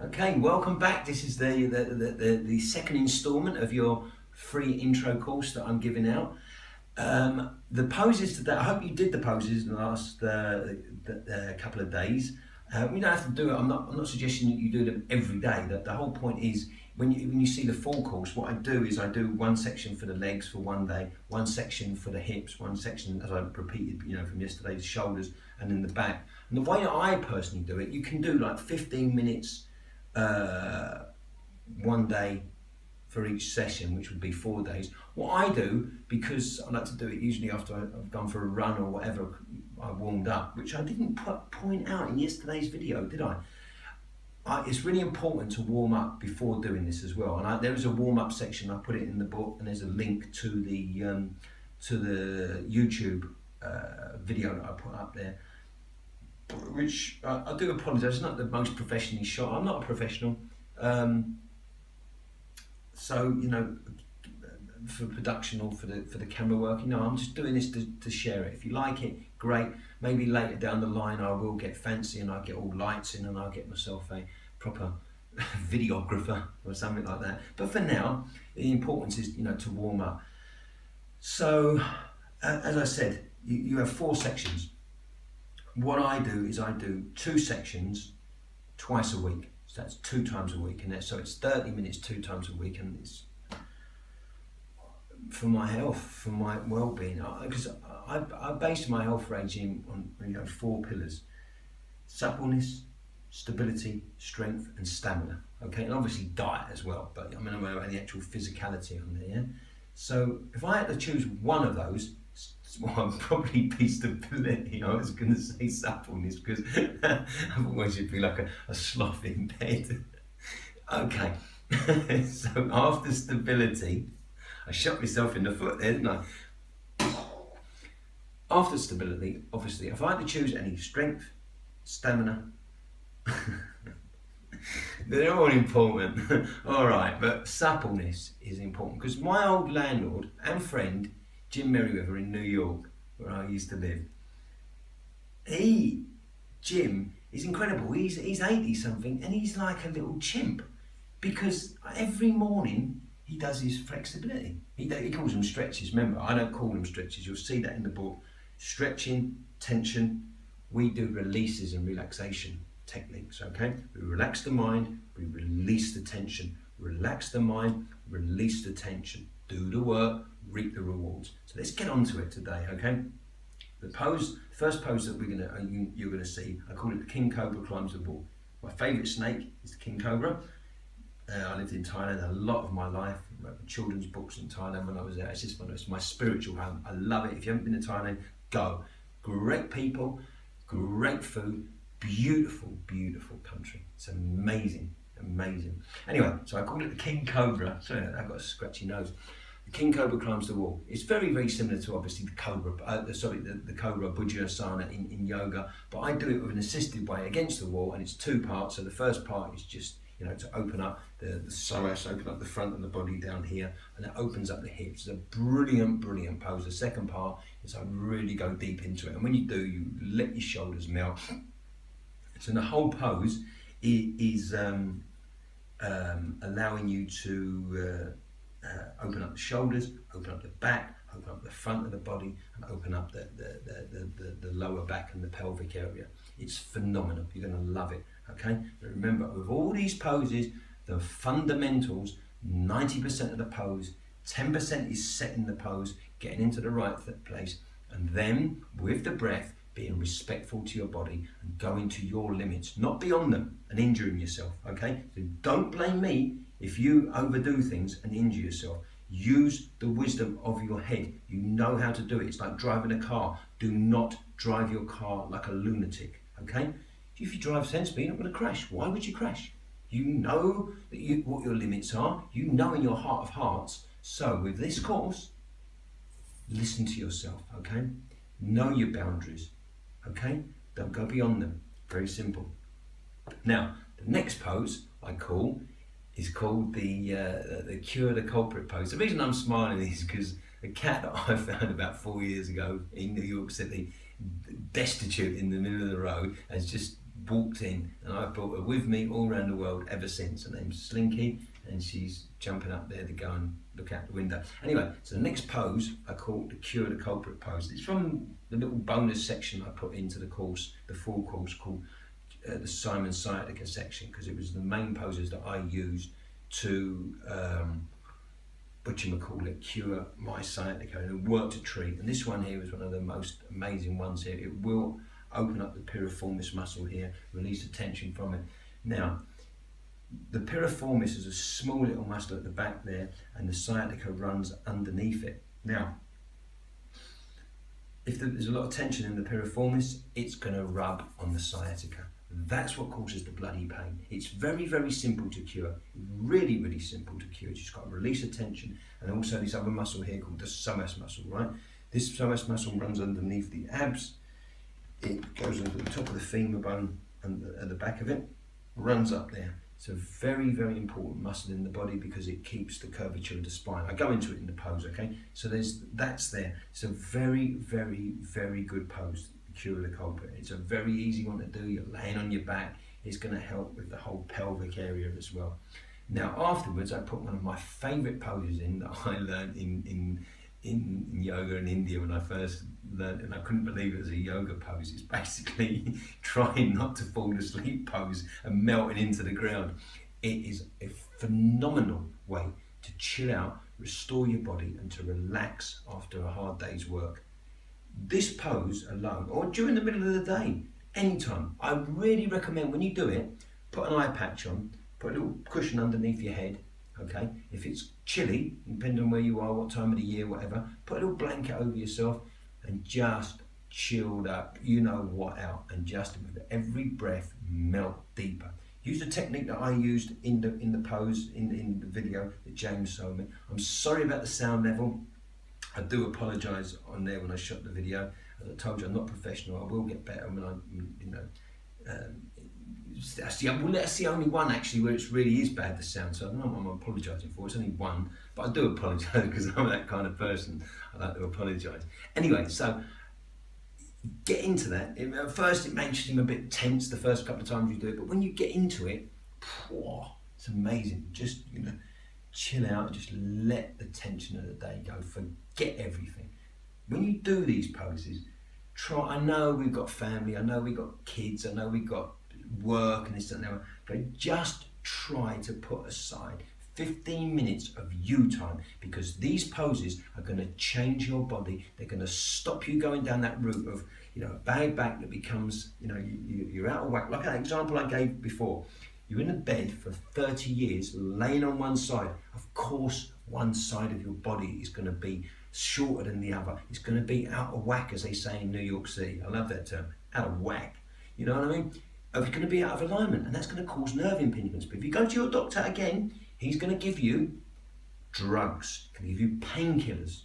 Okay, welcome back. This is the second instalment of your free intro course that I'm giving out. The poses today, I hope you did the poses in the last couple of days. You don't have to do it. I'm not suggesting that you do them every day. The whole point is when you see the full course, what I do is I do one section for the legs for one day, one section for the hips, one section, as I repeated, from yesterday's shoulders, and then the back. And the way that I personally do it, you can do like 15 minutes one day for each session, which would be 4 days. What I do, because I like to do it usually after I've gone for a run or whatever, I warmed up, which I didn't point out in yesterday's video, did I? It's really important to warm up before doing this as well. And there is a warm-up section. I put it in the book, and there's a link to the YouTube video that I put up there. Which I do apologise, it's not the most professionally shot. I'm not a professional, so for production or for the camera work, I'm just doing this to share it. If you like it, great. Maybe later down the line I will get fancy and I'll get all lights in and I'll get myself a proper videographer or something like that. But for now, the importance is to warm up. So as I said, you have 4 sections. What I do is I do 2 sections twice a week. So that's 2 times a week, and so it's 30 minutes 2 times a week, and it's for my health, for my well-being. Because I base my health regime on 4 pillars: suppleness, stability, strength, and stamina. Okay, and obviously diet as well. But I'm about the actual physicality on there. Yeah? So if I had to choose one of those, well, I'd probably be stability. I was going to say suppleness because otherwise you'd be like a sloth in bed. Okay, so after stability, I shot myself in the foot there, didn't I? After stability, obviously, if I had to choose any, strength, stamina, they're all important. All right, but suppleness is important because my old landlord and friend, Jim Merriweather in New York, where I used to live, Jim is incredible. He's 80 something and he's like a little chimp because every morning he does his flexibility. He calls them stretches. Remember, I don't call them stretches. You'll see that in the book. Stretching, tension. We do releases and relaxation techniques, okay? We relax the mind, we release the tension. Relax the mind, release the tension. Do the work, reap the rewards. So let's get on to it today, okay? The first pose that you're gonna see, I call it the King Cobra climbs the wall. My favourite snake is the King Cobra. I lived in Thailand a lot of my life. I wrote children's books in Thailand when I was there. It's my spiritual home. I love it. If you haven't been to Thailand, go. Great people, great food, beautiful, beautiful country. It's amazing, amazing. Anyway, so I call it the King Cobra. Sorry, I've got a scratchy nose. The King Cobra climbs the wall. It's very, very similar to obviously the Cobra, the Cobra Bujrasana in yoga, but I do it with an assisted way against the wall, and it's 2 parts. So the first part is just to open up the psoas, open up the front of the body down here, and it opens up the hips. It's a brilliant, brilliant pose. The second part is I really go deep into it, and when you do, you let your shoulders melt. So the whole pose is allowing you to open up the shoulders, open up the back, open up the front of the body, and open up the lower back and the pelvic area. It's phenomenal. You're going to love it. Okay, but remember, with all these poses, the fundamentals, 90% of the pose, 10% is setting the pose, getting into the right place, and then with the breath, being respectful to your body and going to your limits, not beyond them and injuring yourself. Okay, so don't blame me if you overdo things and injure yourself. Use the wisdom of your head. You know how to do it. It's like driving a car. Do not drive your car like a lunatic. Okay. If you drive sensibly, you're not going to crash. Why would you crash? You know what your limits are. You know in your heart of hearts. So with this course, listen to yourself, okay? Know your boundaries, okay? Don't go beyond them. Very simple. Now, the next pose is called the Cure the Culprit pose. The reason I'm smiling is because a cat that I found about 4 years ago in New York City, destitute in the middle of the road, has just walked in, and I've brought her with me all around the world ever since. Her name's Slinky, and she's jumping up there to go and look out the window. Anyway, so the next pose I call the Cure the Culprit pose. It's from the little bonus section I put into the course, the full course, called the For Sciatica section, because it was the main poses that I used to cure my sciatica, and it worked a treat. And this one here is one of the most amazing ones here. It will open up the piriformis muscle here, release the tension from it. Now, the piriformis is a small little muscle at the back there, and the sciatica runs underneath it. Now, if there's a lot of tension in the piriformis, it's going to rub on the sciatica. That's what causes the bloody pain. It's very, very simple to cure. Really, really simple to cure. You just got to release the tension, and also this other muscle here called the psoas muscle, right? This psoas muscle runs underneath the abs. It goes into the top of the femur bone and at the back of it, runs up there. It's a very, very important muscle in the body because it keeps the curvature of the spine. I go into it in the pose, okay? So that's there. It's a very, very, very good pose. Cure the culprit. It's a very easy one to do. You're laying on your back. It's going to help with the whole pelvic area as well. Now afterwards, I put one of my favourite poses in that I learned in yoga in India when I first learned, and I couldn't believe it was a yoga pose. It's basically trying not to fall asleep pose and melting into the ground. It is a phenomenal way to chill out, restore your body, and to relax after a hard day's work. This pose alone, or during the middle of the day, anytime, I really recommend when you do it, put an eye patch on, put a little cushion underneath your head, okay? If it's chilly, depending on where you are, what time of the year, whatever, put a little blanket over yourself and just chilled up, you know what, out, and just with every breath, melt deeper. Use the technique that I used in the pose, in the video that James showed me. I'm sorry about the sound level. I do apologise on there when I shot the video. As I told you, I'm not professional. I will get better when that's the only one actually where it really is bad, the sound. So I don't know what I'm apologising for. It's only one, but I do apologise because I'm that kind of person. I like to apologise. Anyway, so get into that. At first, it may seem a bit tense the first couple of times you do it, but when you get into it, it's amazing. Just chill out, just let the tension of the day go, forget everything. When you do these poses, I know we've got family, I know we've got kids, I know we've got work and this and that, but just try to put aside 15 minutes of you time, because these poses are going to change your body. They're going to stop you going down that route of a bad back that becomes, you're out of whack. Like that example I gave before. You're in a bed for 30 years, laying on one side. Of course, one side of your body is going to be shorter than the other. It's going to be out of whack, as they say in New York City. I love that term, out of whack. You know what I mean? It's going to be out of alignment, and that's going to cause nerve impingement. But if you go to your doctor again, he's going to give you drugs, going to give you painkillers,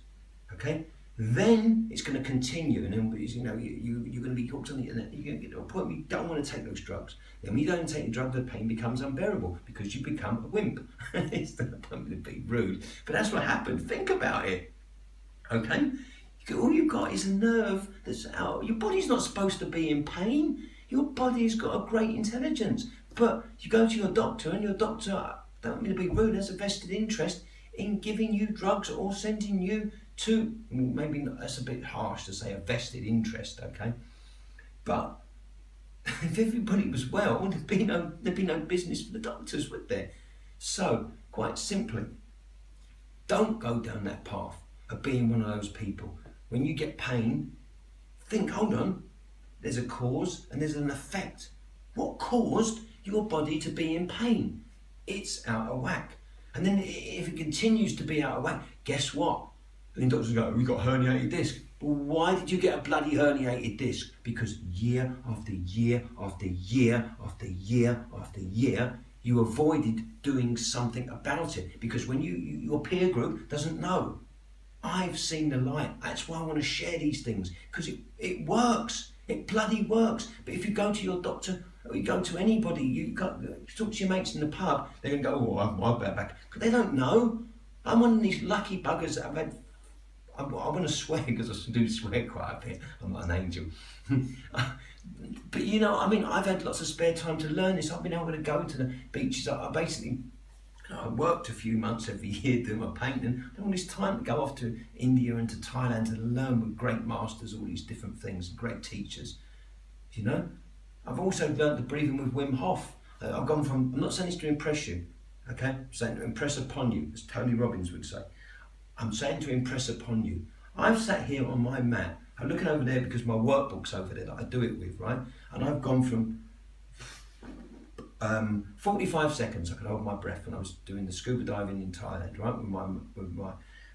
okay? Then it's going to continue, and then you're going to be hooked on it, and you're going to get to a point where you don't want to take those drugs. Then when you don't take the drug, the pain becomes unbearable because you become a wimp. It's not to be rude, but that's what happened. Think about it, okay? All you've got is a nerve that's out. Your body's not supposed to be in pain. Your body's got a great intelligence, but you go to your doctor, and your doctor, don't mean to be rude, has a vested interest in giving you drugs or sending you to, maybe not, that's a bit harsh to say a vested interest, okay? But if everybody was well, there'd be no business for the doctors, would there? So, quite simply, don't go down that path of being one of those people. When you get pain, think, hold on, there's a cause and there's an effect. What caused your body to be in pain? It's out of whack. And then if it continues to be out of whack, guess what? Then doctors go, we got herniated disc. Well, why did you get a bloody herniated disc? Because year after year after year after year after year, you avoided doing something about it. Because when your peer group doesn't know. I've seen the light. That's why I want to share these things, because it works. It bloody works. But if you go to your doctor, or you go to anybody, you talk to your mates in the pub, they're going to go, oh, I've bad back. Because they don't know. I'm one of these lucky buggers that have had I want to swear because I do swear quite a bit. I'm not an angel. But you know, I mean, I've had lots of spare time to learn this. I've been able to go to the beaches. I basically, I worked a few months every year doing my painting. I had all this time to go off to India and to Thailand to learn with great masters, all these different things, great teachers. You know, I've also learned the breathing with Wim Hof. I've gone from, I'm not saying this to impress you, okay? I'm saying to impress upon you, as Tony Robbins would say. I'm saying to impress upon you. I've sat here on my mat. I'm looking over there because my workbook's over there that I do it with, right? And I've gone from 45 seconds I could hold my breath when I was doing the scuba diving in Thailand, right? With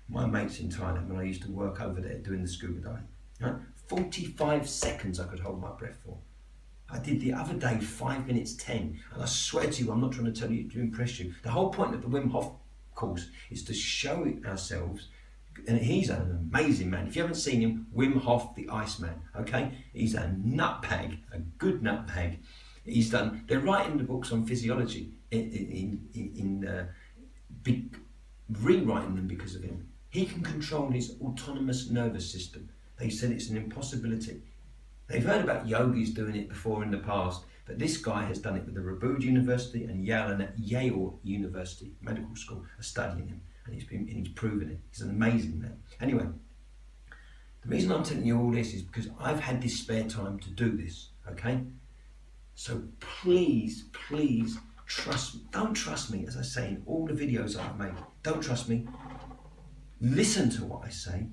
my mates in Thailand when I used to work over there doing the scuba diving, right? 45 seconds I could hold my breath for. I did the other day 5 minutes 10, and I swear to you, I'm not trying to tell you to impress you. The whole point of the Wim Hof course is to show it ourselves, and he's an amazing man. If you haven't seen him, Wim Hof the Iceman, okay? He's a nutbag, a good nutbag. He's done, they're writing the books on physiology, rewriting them because of him. He can control his autonomous nervous system. They said it's an impossibility. They've heard about yogis doing it before in the past, but this guy has done it with the Rabud University and Yale University Medical School are studying him, and he's proven it. He's an amazing man. Anyway, the reason I'm telling you all this is because I've had this spare time to do this, okay? So please, please don't trust me, as I say in all the videos I've made. Don't trust me. Listen to what I say.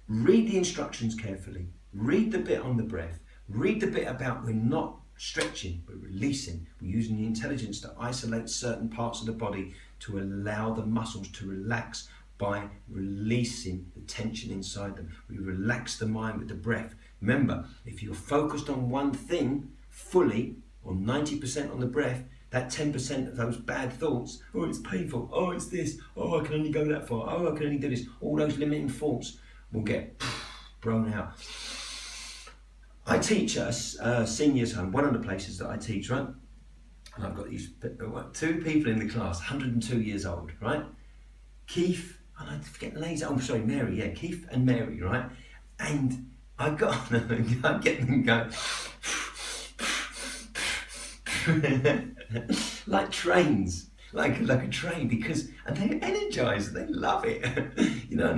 Read the instructions carefully. Read the bit on the breath. Read the bit about we're not stretching, we're releasing. We're using the intelligence to isolate certain parts of the body to allow the muscles to relax by releasing the tension inside them. We relax the mind with the breath. Remember, if you're focused on one thing fully, or 90% on the breath, that 10% of those bad thoughts, oh, it's painful, oh, it's this, oh, I can only go that far, oh, I can only do this, all those limiting thoughts will get blown out. I teach at a seniors home, one of the places that I teach, right? And I've got these two people in the class, 102 years old, right? Keith, and I forget the names, Mary, yeah, Keith and Mary, right? And I got I get them going like trains, like a train, and they're energized, they love it. You know,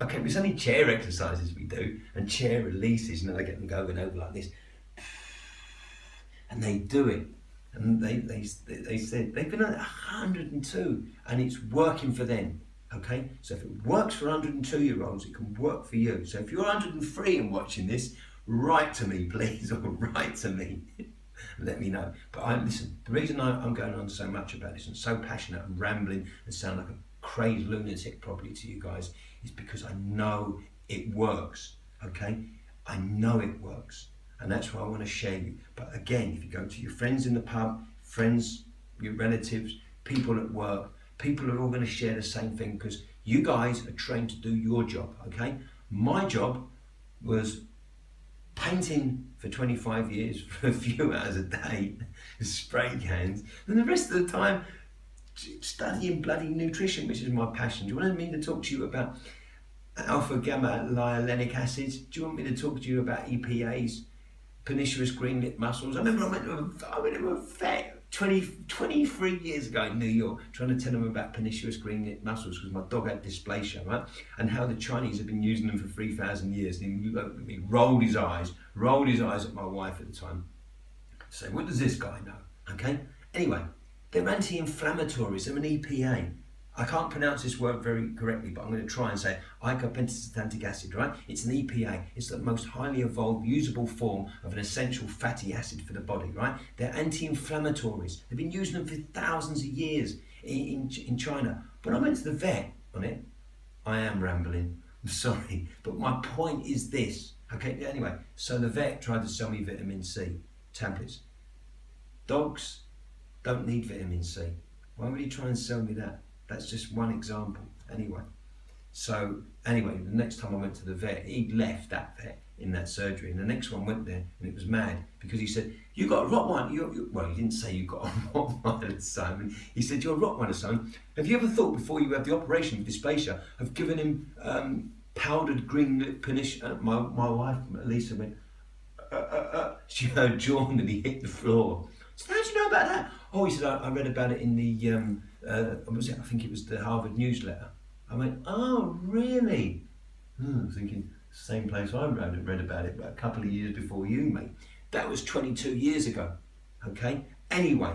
okay, it's only chair exercises we do, and chair releases, you know, I get them going over like this, and they do it. And they said they've been at 102 and it's working for them. Okay, so if it works for 102-year-olds, it can work for you. So if you're 103 and watching this, write to me, please, or write to me. Let me know. But listen, the reason I'm going on so much about this and so passionate and rambling and sound like a crazy lunatic probably to you guys is because I know it works. Okay, I know it works. And that's why I want to share you. But again, if you go to your friends in the pub, friends, your relatives, people at work, people are all going to share the same thing because you guys are trained to do your job, okay? My job was painting for 25 years for a few hours a day, spray cans, and the rest of the time studying bloody nutrition, which is my passion. Do you want me to talk to you about alpha gamma linolenic acids? Do you want me to talk to you about EPAs? Pernicious green lit muscles. I remember I went to a vet 23 years ago in New York trying to tell them about pernicious green lit muscles because my dog had dysplasia, right? And how the Chinese have been using them for 3,000 years. And he looked at me, rolled his eyes at my wife at the time. So what does this guy know? Okay? Anyway, they're anti-inflammatories, they're an EPA. I can't pronounce this word very correctly, but I'm going to try and say icosapentacetic acid, right? It's an EPA. It's the most highly evolved, usable form of an essential fatty acid for the body, right? They're anti-inflammatories. They've been using them for thousands of years in China. But I went to the vet on it. I am rambling, I'm sorry. But my point is this, okay? Anyway, so the vet tried to sell me vitamin C tablets. Dogs don't need vitamin C. Why would he try and sell me that? That's just one example. Anyway, the next time I went to the vet, he'd left that vet. in that surgery, and the next one went there, and it was mad because he said, "You got a Rottweiler." Well, he didn't say you got a Rottweiler, son. He said, "You're a Rottweiler, son. Have you ever thought before you had the operation of dysplasia of giving him powdered green lip finish?" My wife, Lisa, went. She heard John and he hit the floor. So how do you know about that? Oh, he said, I read about it in the what was it? I think it was the Harvard newsletter. I went, oh, really? I'm thinking, same place I read about it, but a couple of years before you, mate. That was 22 years ago, okay? Anyway,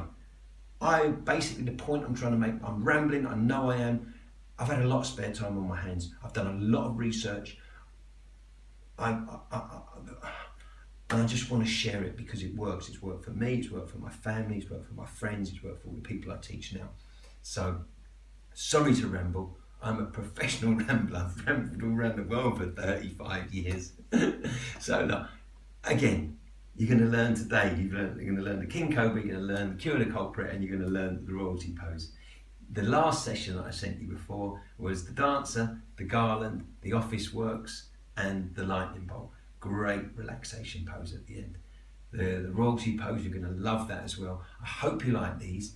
basically the point I'm trying to make, I'm rambling, I know I am. I've had a lot of spare time on my hands. I've done a lot of research. And I just want to share it because it works. It's worked for me, it's worked for my family, it's worked for my friends, it's worked for all the people I teach now. So, sorry to ramble. I'm a professional rambler. I've rambled all around the world for 35 years. So look, again, you're going to learn today. You're going to learn the King Cobra, you're going to learn the Cure the Culprit, and you're going to learn the royalty pose. The last session that I sent you before was the dancer, the garland, the office works, and the lightning bolt. Great relaxation pose at the end. The royalty pose, you're going to love that as well. I hope you like these,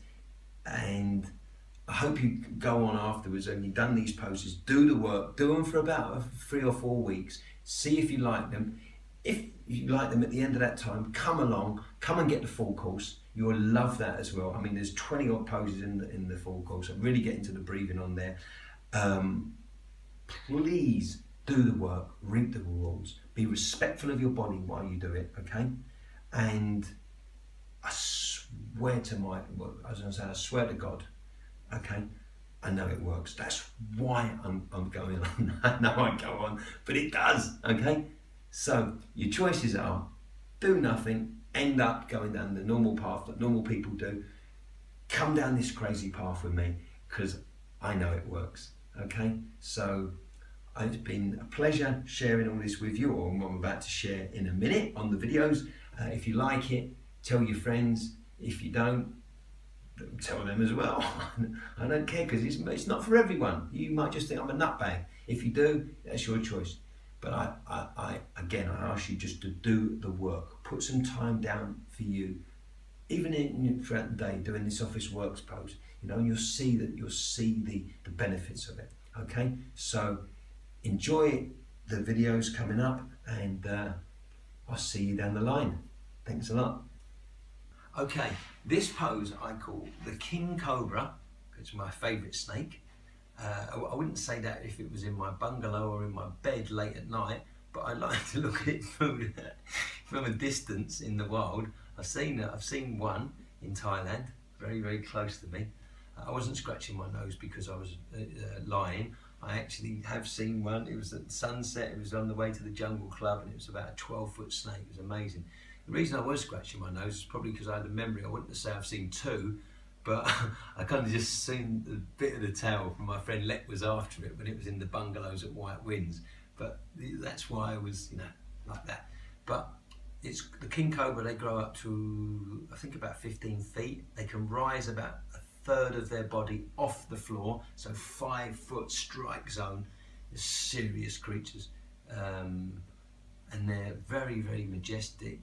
and I hope you go on afterwards and you've done these poses, do the work, do them for about 3 or 4 weeks, see if you like them. If you like them at the end of that time, come along, come and get the full course. You'll love that as well. I mean, there's 20 odd poses in the full course. I'm really getting to the breathing on there. Please do the work, reap the rewards, be respectful of your body while you do it, okay? And I swear to I swear to God, okay, I know it works. That's why I'm going on. I know I go on, but it does, okay? So your choices are do nothing, end up going down the normal path that normal people do. Come down this crazy path with me because I know it works, okay? So it's been a pleasure sharing all this with you, or what I'm about to share in a minute on the videos. If you like it, tell your friends. If you don't, tell them as well. I don't care because it's not for everyone. You might just think I'm a nutbag. If you do, that's your choice. But I again, I ask you just to do the work. Put some time down for you, even throughout the day, doing this office works pose. And you'll see the benefits of it. Okay, so enjoy the videos coming up, and I'll see you down the line. Thanks a lot. Okay, this pose I call the King Cobra. It's my favourite snake. I wouldn't say that if it was in my bungalow or in my bed late at night, but I like to look at it from a distance in the wild. I've seen one in Thailand, very, very close to me. I wasn't scratching my nose because I was lying. I actually have seen one. It was at sunset. It was on the way to the Jungle Club, and it was about a 12-foot snake. It was amazing. The reason I was scratching my nose is probably because I had a memory. I wouldn't say I've seen two, but I kind of just seen the bit of the tail from my friend Lek was after it when it was in the bungalows at White Winds. But that's why I was, like that. But it's the King Cobra. They grow up to, I think, about 15 feet. They can rise about a third of their body off the floor, so 5-foot strike zone. They're serious creatures, and they're very, very majestic,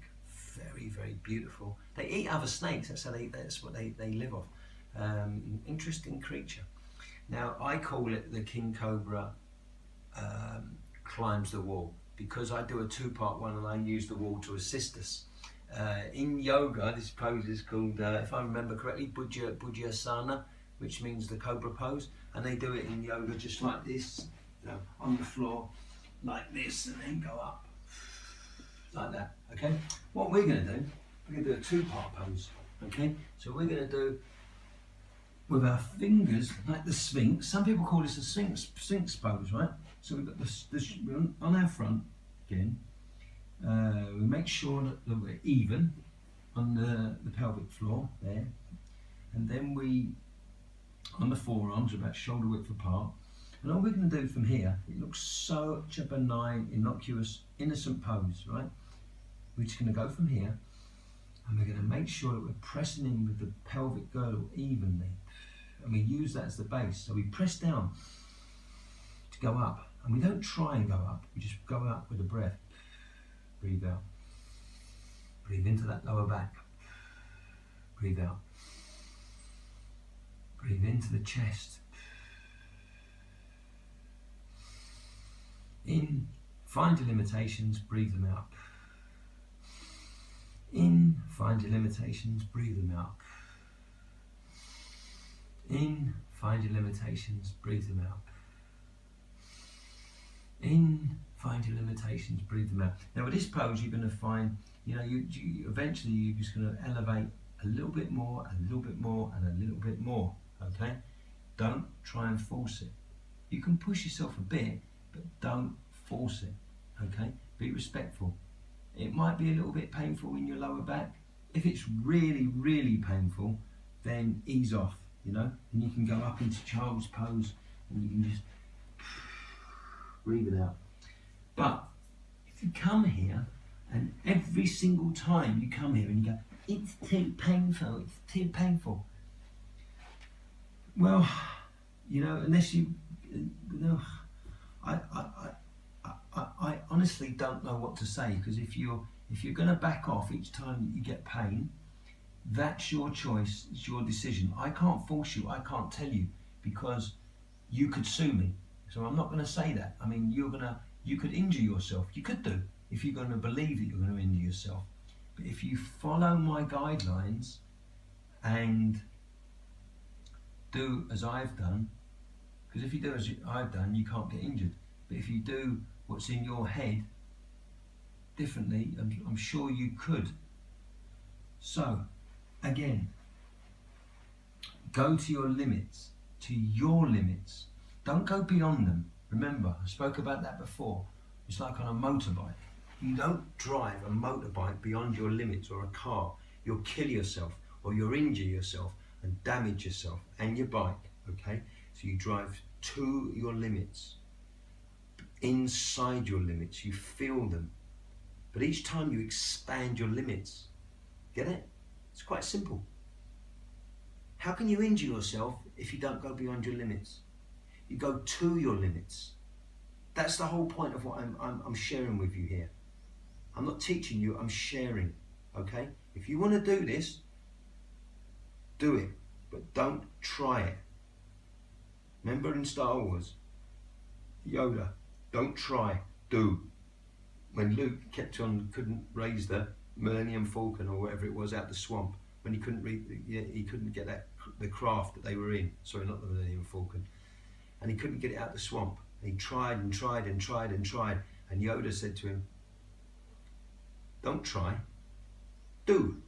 very, very beautiful. They eat other snakes. That's what they live off. Interesting creature. Now I call it the King Cobra climbs the wall because I do a 2-part one and I use the wall to assist us. In yoga, this pose is called, if I remember correctly, Bujyasana, which means the cobra pose, and they do it in yoga just like this, on the floor, like this, and then go up, like that, okay? What we're going to do, we're going to do a 2-part pose, okay? So we're going to do, with our fingers, like the Sphinx. Some people call this a Sphinx pose, right? So we've got this on our front, again. We make sure that we're even on the pelvic floor there, and then we, on the forearms, about shoulder width apart. And all we're going to do from here, it looks such a benign, innocuous, innocent pose, right? We're just going to go from here, and we're going to make sure that we're pressing in with the pelvic girdle evenly, and we use that as the base. So we press down to go up, and we don't try and go up, we just go up with the breath. breathe out. Breathe into that lower back. Breathe out. Breathe into the chest. In, find your limitations, breathe them out. In, find your limitations, breathe them out. In, find your limitations, breathe them out. In, find your limitations, breathe them out. Now with this pose you're going to find, you eventually you're just going to elevate a little bit more, a little bit more, and a little bit more, okay? Don't try and force it. You can push yourself a bit, but don't force it, okay? Be respectful. It might be a little bit painful in your lower back. If it's really, really painful, then ease off, and you can go up into child's pose and you can just breathe it out. But if you come here and every single time you come here and you go, it's too painful, it's too painful. Well, unless I honestly don't know what to say, because if you're going to back off each time that you get pain, that's your choice, it's your decision. I can't force you, I can't tell you, because you could sue me. So I'm not going to say that. I mean, you could injure yourself. You could do, if you're going to believe that you're going to injure yourself. But if you follow my guidelines and do as I've done, because if you do as I've done, you can't get injured. But if you do what's in your head differently, I'm sure you could. So, again, go to your limits, Don't go beyond them. Remember, I spoke about that before. It's like on a motorbike. You don't drive a motorbike beyond your limits, or a car. You'll kill yourself, or you'll injure yourself and damage yourself and your bike, okay? So you drive to your limits. Inside your limits, you feel them. But each time you expand your limits. Get it? It's quite simple. How can you injure yourself if you don't go beyond your limits? You go to your limits. That's the whole point of what I'm sharing with you here. I'm not teaching you, I'm sharing, okay? If you want to do this, do it, but don't try it. Remember in Star Wars, Yoda, don't try, do. When Luke couldn't raise the Millennium Falcon or whatever it was out the swamp, when he couldn't get the craft that they were in. Sorry, not the Millennium Falcon. And he couldn't get it out the swamp. And he tried and tried and tried and tried. And Yoda said to him, don't try, do.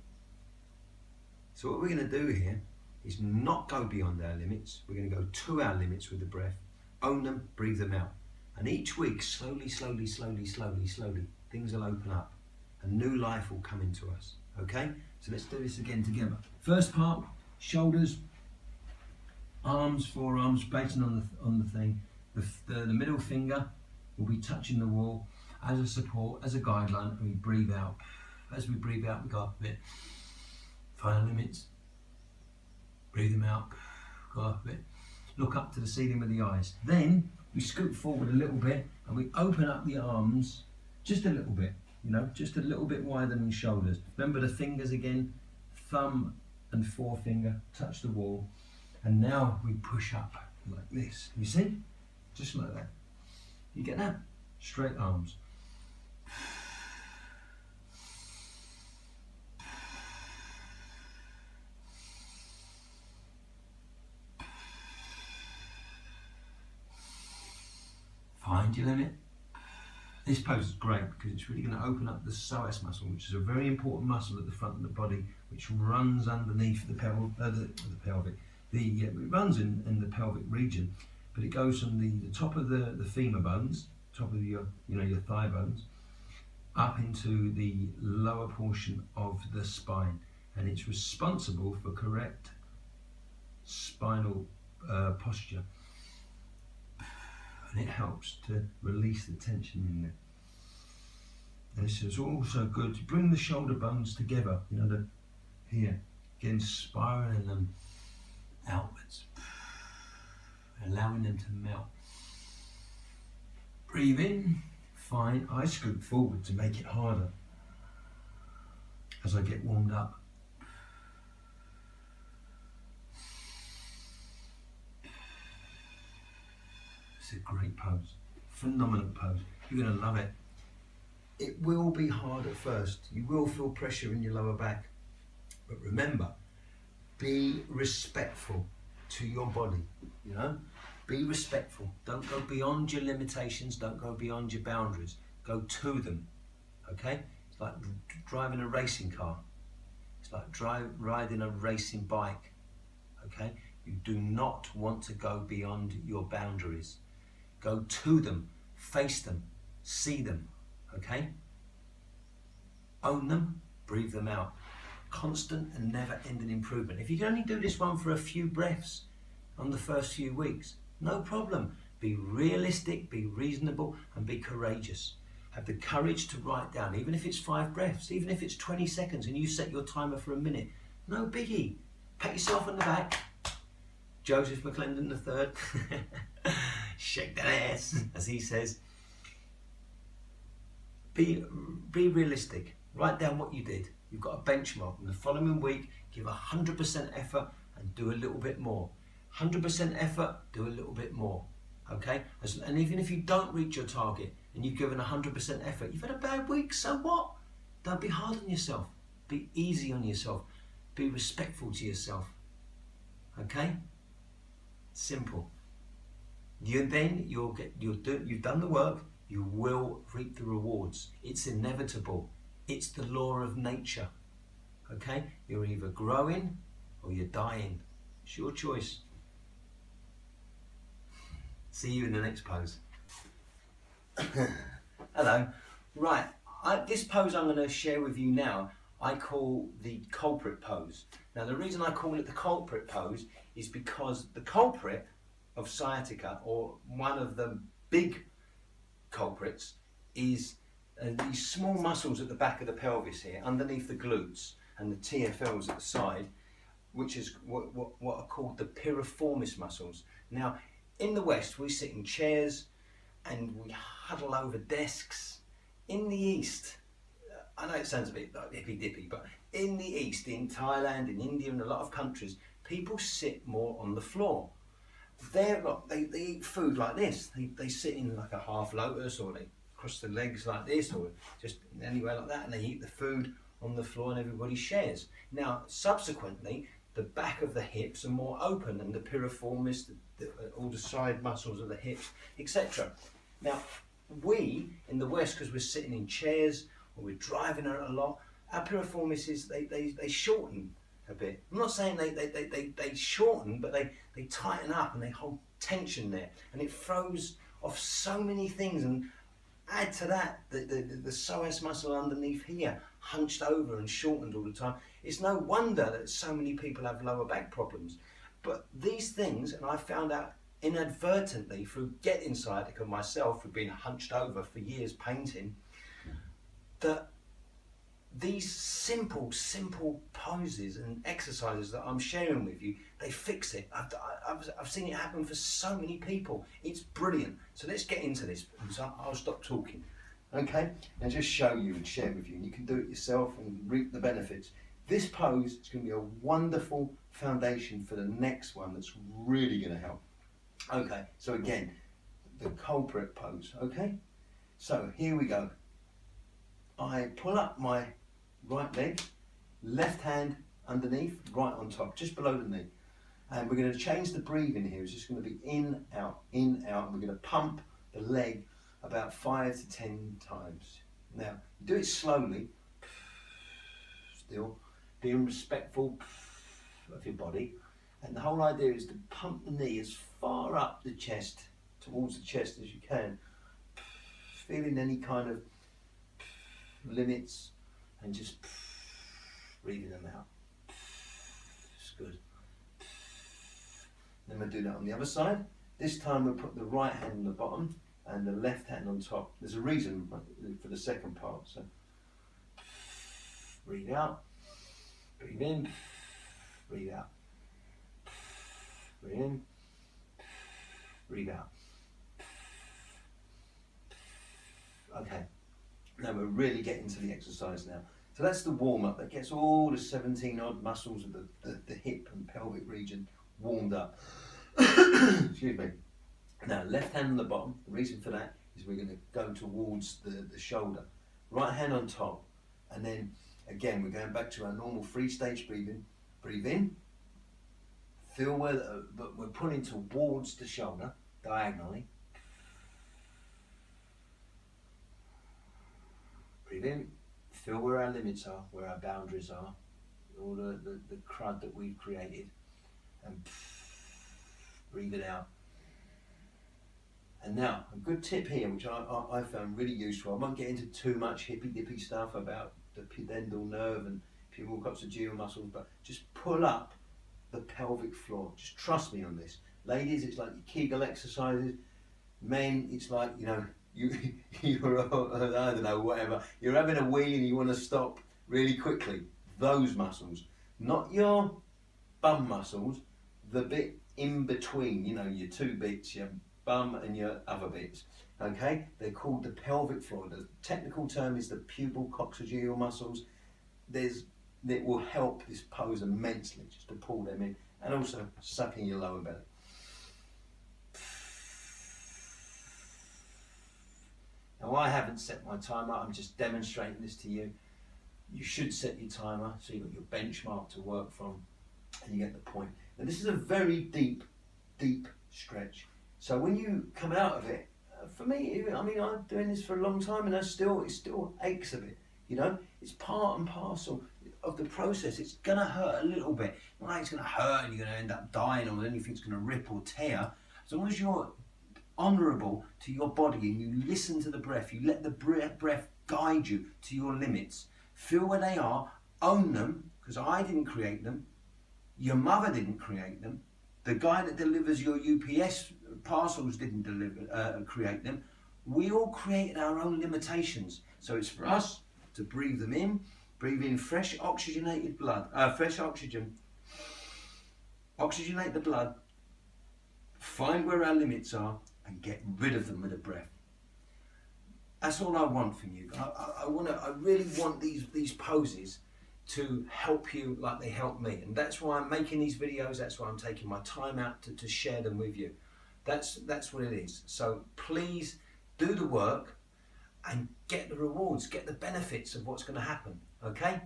So what we're going to do here is not go beyond our limits. We're going to go to our limits with the breath. Own them, breathe them out. And each week, slowly, slowly, slowly, slowly, slowly, things will open up. A new life will come into us. Okay? So let's do this again together. First part, shoulders, arms, forearms, basing on the thing. The middle finger will be touching the wall as a support, as a guideline, and we breathe out. As we breathe out, we go up a bit. Find our limits. Breathe them out. Go up a bit. Look up to the ceiling with the eyes. Then we scoot forward a little bit and we open up the arms just a little bit, just a little bit wider than the shoulders. Remember the fingers again, thumb and forefinger touch the wall. And now we push up like this. You see? Just like that. You get that? Straight arms. Find your limit. This pose is great because it's really going to open up the psoas muscle, which is a very important muscle at the front of the body, which runs underneath the pelvic. It runs in the pelvic region, but it goes from the top of the femur bones, top of your thigh bones, up into the lower portion of the spine, and it's responsible for correct spinal posture. And it helps to release the tension in there. And this is also good to bring the shoulder bones together, here, again, spiraling them outwards, allowing them to melt. Breathe in, fine. I scoot forward to make it harder as I get warmed up. It's a great pose, phenomenal pose. You're going to love it. It will be hard at first. You will feel pressure in your lower back. But remember, be respectful to your body, you know? Be respectful. Don't go beyond your limitations. Don't go beyond your boundaries. Go to them, okay? It's like driving a racing car. It's like riding a racing bike, okay? You do not want to go beyond your boundaries. Go to them, face them, see them, okay? Own them, breathe them out. Constant and never-ending improvement. If you can only do this one for a few breaths on the first few weeks, no problem. Be realistic, be reasonable, and be courageous. Have the courage to write down, even if it's 5 breaths, even if it's 20 seconds, and you set your timer for a minute. No biggie. Pat yourself on the back. Joseph McClendon III. Shake that ass, as he says. Be realistic. Write down what you did. You've got a benchmark. And the following week, give 100% effort and do a little bit more. 100% effort, do a little bit more. Okay? And even if you don't reach your target and you've given 100% effort, you've had a bad week, so what? Don't be hard on yourself. Be easy on yourself. Be respectful to yourself. Okay? Simple. You've done the work, you will reap the rewards. It's inevitable. It's the law of nature. Okay? You're either growing or you're dying. It's your choice. See you in the next pose. Hello. Right, this pose I'm going to share with you now, I call the culprit pose. Now the reason I call it the culprit pose is because the culprit of sciatica, or one of the big culprits, is these small muscles at the back of the pelvis here, underneath the glutes and the TFLs at the side, which is what are called the piriformis muscles. Now, in the West, we sit in chairs and we huddle over desks. In the East, I know it sounds a bit like hippy-dippy, but in the East, in Thailand, in India, and a lot of countries, people sit more on the floor. They eat food like this. They sit in like a half lotus, or they cross the legs like this, or just anywhere like that, and they eat the food on the floor and everybody shares. Now, subsequently, the back of the hips are more open, and the piriformis, all the side muscles of the hips, etc. Now, we in the West, because we're sitting in chairs or we're driving a lot, our piriformis they shorten a bit. I'm not saying they shorten, but they tighten up and they hold tension there, and it throws off so many things. And add to that the psoas muscle underneath here, hunched over and shortened all the time. It's no wonder that so many people have lower back problems. But these things, and I found out inadvertently through getting sciatica myself, through being hunched over for years painting, that these simple poses and exercises that I'm sharing with you, they fix it. I've seen it happen for so many people. It's brilliant. So let's get into this. So I'll stop talking, okay, and just show you and share with you. And you can do it yourself and reap the benefits. This pose is going to be a wonderful foundation for the next one that's really going to help. Okay, so again, the culprit pose, okay? So here we go. I pull up my right leg, left hand underneath, right on top, just below the knee. And we're going to change the breathing here. It's just going to be in, out, in, out. And we're going to pump the leg about 5 to 10 times. Now, do it slowly, still being respectful of your body. And the whole idea is to pump the knee as far up the chest, towards the chest as you can, feeling any kind of limits, and just breathing them out. It's good. Then we'll do that on the other side. This time we'll put the right hand on the bottom and the left hand on top. There's a reason for the second part. So breathe out, breathe in, breathe out. Breathe in, breathe out. Okay, now we're really getting to the exercise now. So that's the warm-up. That gets all the 17 odd muscles of the hip and pelvic region warmed up. Excuse me. Now, left hand on the bottom. The reason for that is we're going to go towards the shoulder. Right hand on top. And then, again, we're going back to our normal 3-stage breathing. Breathe in. Feel where but we're pulling towards the shoulder, diagonally. Breathe in. Feel where our limits are, where our boundaries are, all the crud that we've created, and breathe it out. And now, a good tip here, which I found really useful. I won't get into too much hippy-dippy stuff about the pudendal nerve and pubic coccygeal muscles, but just pull up the pelvic floor. Just trust me on this. Ladies, it's like your Kegel exercises. Men, it's like, you know, you're, I don't know, whatever. You're having a wee and you want to stop really quickly. Those muscles, not your bum muscles, the bit in between, you know, your two bits, your bum and your other bits. Okay, they're called the pelvic floor. The technical term is the pubal coccygeal muscles. That will help this pose immensely, just to pull them in, and also sucking your lower belly. Now, I haven't set my timer, I'm just demonstrating this to you. You should set your timer so you've got your benchmark to work from, and you get the point. Now, this is a very deep stretch. So when you come out of it, for me, I mean, I'm doing this for a long time and it still aches a bit, you know? It's part and parcel of the process. It's gonna hurt a little bit. Not like it's gonna hurt and you're gonna end up dying or anything's gonna rip or tear. As long as you're honourable to your body and you listen to the breath, you let the breath guide you to your limits. Feel where they are, own them, because I didn't create them, your mother didn't create them, the guy that delivers your UPS parcels didn't create them. We all created our own limitations. So it's for us to breathe them in, breathe in fresh oxygenated blood, fresh oxygen, oxygenate the blood, find where our limits are, and get rid of them with a breath. That's all I want from you. I really want these poses to help you like they help me, and that's why I'm making these videos. That's why I'm taking my time out to share them with you. That's what it is. So please do the work and get the rewards, get the benefits of what's going to happen. Okay?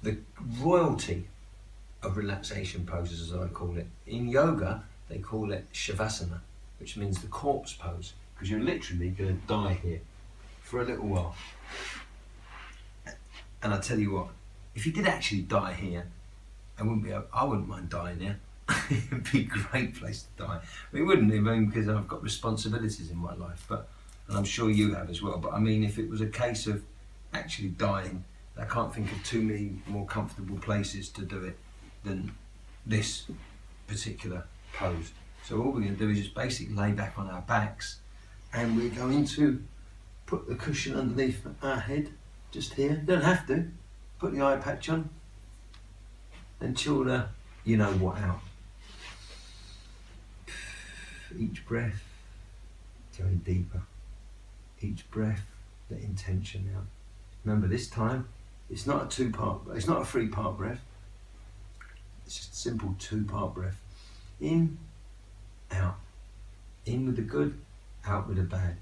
The royalty of relaxation poses, as I call it. In yoga, they call it shavasana, which means the corpse pose, because you're literally going to die here for a little while. And I tell you what, if you did actually die here, I wouldn't mind dying here. It'd be a great place to die. It wouldn't, I mean, because I've got responsibilities in my life, and I'm sure you have as well. But I mean, if it was a case of actually dying, I can't think of too many more comfortable places to do it than this particular pose. So all we're going to do is just basically lay back on our backs, and we're going to put the cushion underneath our head, just here. Don't have to. Put the eye patch on and chill the you know what out. Each breath going deeper. Each breath, the intention out. Remember, this time it's not a 3-part breath. It's just a simple 2-part breath. In, out. In with the good, out with the bad.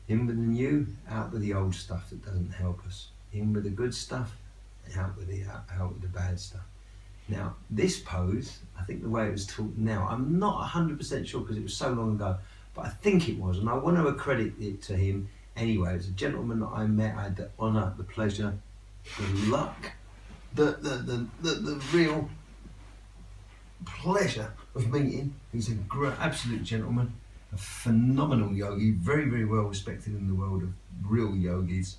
In with the new, out with the old stuff that doesn't help us. In with the good stuff, out with the bad stuff. Now, this pose, I think the way it was taught now, I'm not 100% sure because it was so long ago, but I think it was, and I want to accredit it to him anyway. It was a gentleman that I met. I had the honour, the pleasure, the luck, the real pleasure of meeting. He's a great, absolute gentleman, a phenomenal yogi, very, very well respected in the world of real yogis.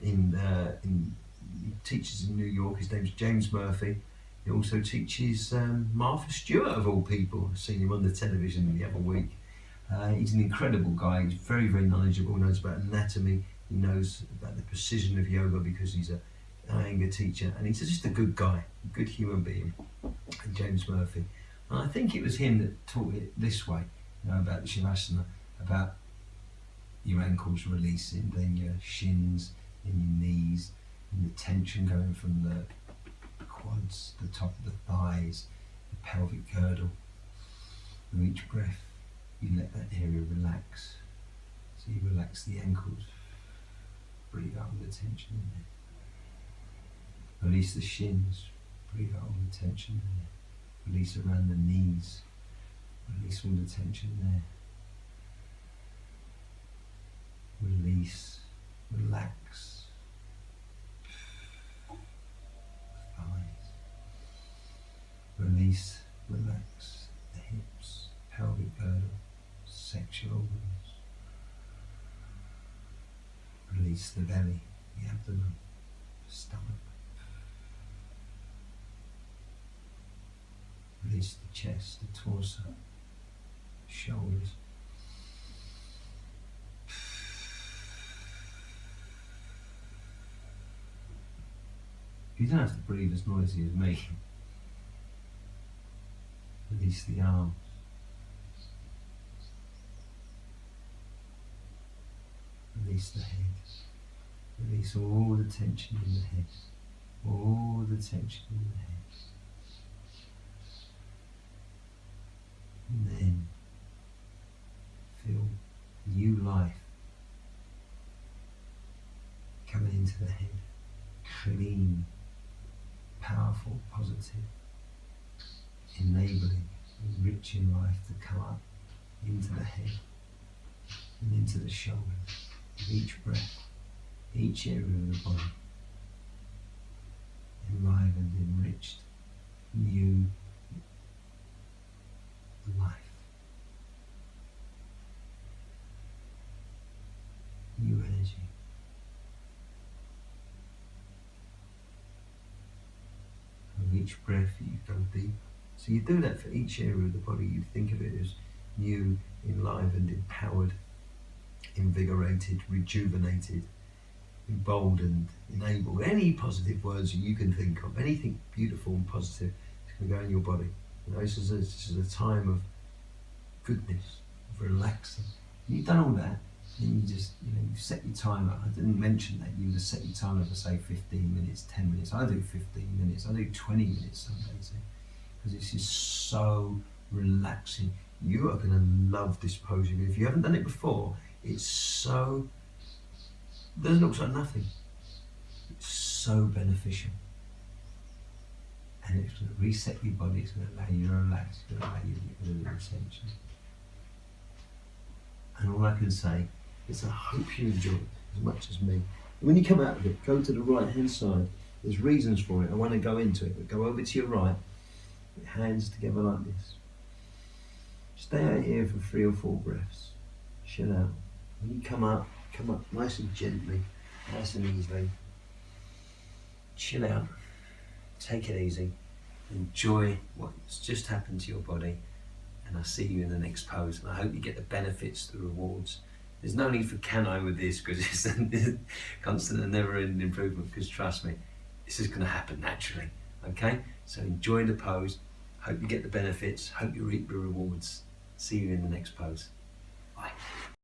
He teaches in New York. His name's James Murphy. He also teaches Martha Stewart, of all people. I've seen him on the television the other week. He's an incredible guy. He's very, very knowledgeable. He knows about anatomy. He knows about the precision of yoga because he's a Iyengar teacher, and he's just a good guy, a good human being. And James Murphy. And I think it was him that taught it this way, about the Shavasana, about your ankles releasing, then your shins, then your knees, and the tension going from the quads, the top of the thighs, the pelvic girdle. With each breath, you let that area relax. So you relax the ankles, breathe out all the tension in there. Release the shins, breathe out all the tension in there. Release around the knees, release all the tension there. Release, relax. Thighs. Release, relax the hips, pelvic girdle, sexual organs. Release the belly, the abdomen, the stomach. Release the chest, the torso, the shoulders. You don't have to breathe as noisy as me. Release the arms. Release the head. Release all the tension in the head. All the tension in the head. And then feel new life coming into the head. Clean, powerful, positive, enabling, enriching life to come up into the head and into the shoulders. With each breath, each area of the body enlivened, enriched, new life, new energy. With each breath you go deep. So you do that for each area of the body. You think of it as new, enlivened, empowered, invigorated, rejuvenated, emboldened, enabled. Any positive words you can think of, anything beautiful and positive is going to go in your body. This is a time of goodness, of relaxing. And you've done all that, and you just, you set your timer. I didn't mention that. You just set your timer for, say, 15 minutes, 10 minutes. I do 15 minutes. I do 20 minutes some days. Because this is so relaxing. You are going to love this pose. If you haven't done it before, it looks like nothing. It's so beneficial. And it's going to reset your body, it's going to allow you to relax, it's going to allow you to get rid of the tension. And all I can say is I hope you enjoy it as much as me. And when you come out of it, go to the right hand side. There's reasons for it. I want to go into it, but go over to your right, put your hands together like this. Stay out here for 3 or 4 breaths. Chill out. When you come up nice and gently, nice and easily. Chill out. Take it easy, enjoy what's just happened to your body, and I'll see you in the next pose. And I hope you get the benefits, the rewards. There's no need for can I with this, because it's a constant and never-ending improvement, because trust me, this is going to happen naturally, okay? So enjoy the pose, hope you get the benefits, hope you reap the rewards. See you in the next pose. Bye.